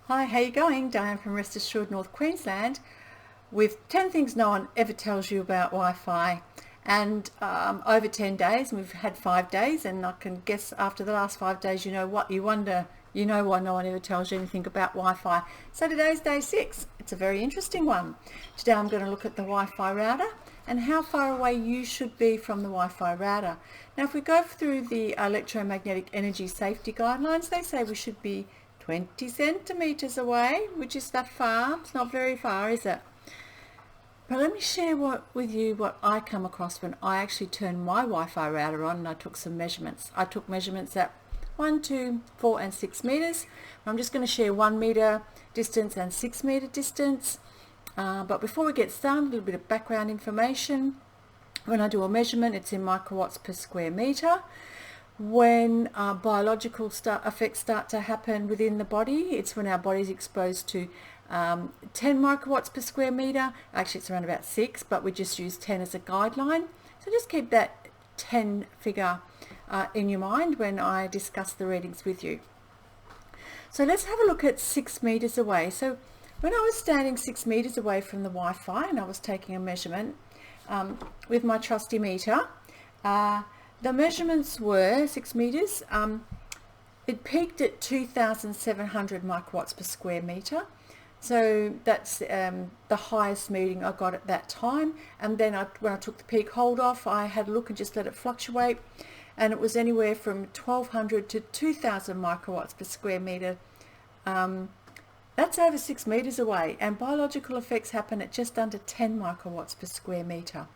Hi, how you going? Diane from Rest Assured North Queensland with 10 things no one ever tells you about Wi-Fi. And over 10 days, and we've had 5 days, and I can guess after the last 5 days, you know what, you wonder, you know why no one ever tells you anything about Wi-Fi. So today's day 6. It's a very interesting one. Today I'm going to look at the Wi-Fi router and how far away you should be from the Wi-Fi router. Now if we go through the electromagnetic energy safety guidelines, they say we should be 20 centimeters away, which is that far. It's not very far, is it? But let me share with you what I come across when I actually turned my Wi-Fi router on and I took some measurements. I took measurements at 1, 2, 4 and 6 meters. I'm just going to share 1 meter distance and 6 meter distance. But before we get started, a little bit of background information. When I do a measurement, it's in microwatts per square meter. When biological effects start to happen within the body, it's when our body is exposed to 10 microwatts per square meter. Actually, it's around about 6, but we just use 10 as a guideline. So just keep that 10 figure in your mind when I discuss the readings with you. So let's have a look at 6 meters away. So when I was standing 6 meters away from the Wi-Fi and I was taking a measurement with my trusty meter, the measurements were 6 meters. It peaked at 2,700 microwatts per square meter. So that's the highest reading I got at that time. And then when I took the peak hold off, I had a look and just let it fluctuate. And it was anywhere from 1,200 to 2,000 microwatts per square meter. That's over 6 meters away. And biological effects happen at just under 10 microwatts per square meter.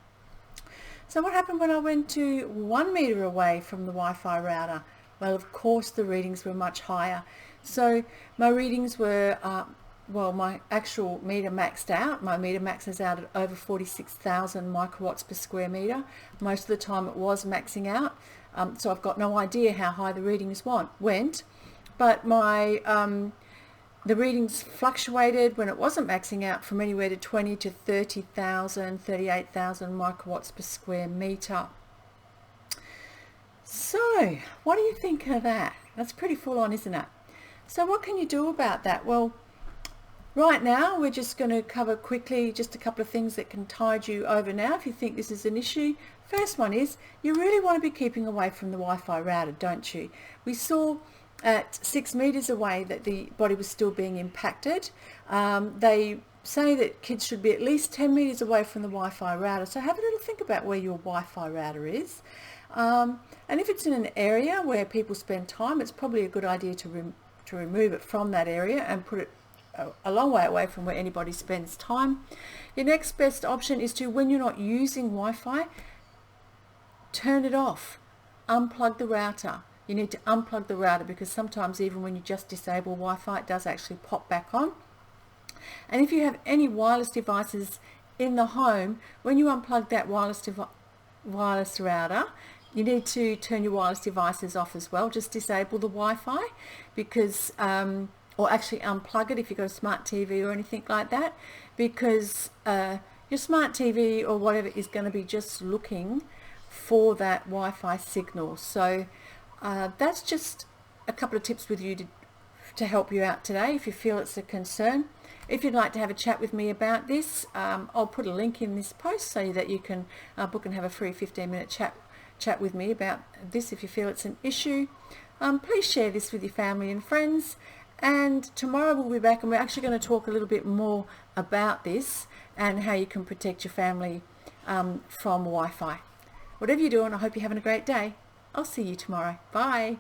So what happened when I went to 1 meter away from the Wi-Fi router? Well, of course, the readings were much higher. So my readings were, well, my actual meter maxed out. My meter maxes out at over 46,000 microwatts per square meter. Most of the time it was maxing out. So I've got no idea how high the readings went. But the readings fluctuated when it wasn't maxing out from anywhere to 20 to 30,000, 38,000 microwatts per square meter. So what do you think of that? That's pretty full on, isn't it? So what can you do about that? Well, right now we're just going to cover quickly just a couple of things that can tide you over now if you think this is an issue. First one is you really want to be keeping away from the Wi-Fi router, don't you? We saw at 6 meters away that the body was still being impacted. They say that kids should be at least 10 meters away from the Wi-Fi router. So have a little think about where your Wi-Fi router is. And if it's in an area where people spend time, it's probably a good idea to remove it from that area and put it a long way away from where anybody spends time. Your next best option is to, when you're not using Wi-Fi, turn it off. Unplug the router. You need to unplug the router because sometimes even when you just disable Wi-Fi, it does actually pop back on. And if you have any wireless devices in the home, when you unplug that wireless router, you need to turn your wireless devices off as well. Just disable the Wi-Fi because, or actually unplug it if you've got a smart TV or anything like that, because your smart TV or whatever is going to be just looking for that Wi-Fi signal. So that's just a couple of tips with you to help you out today if you feel it's a concern. If you'd like to have a chat with me about this, I'll put a link in this post so that you can book and have a free 15-minute chat with me about this if you feel it's an issue. Please share this with your family and friends. And tomorrow we'll be back and we're actually going to talk a little bit more about this and how you can protect your family from Wi-Fi. Whatever you're doing, I hope you're having a great day. I'll see you tomorrow. Bye.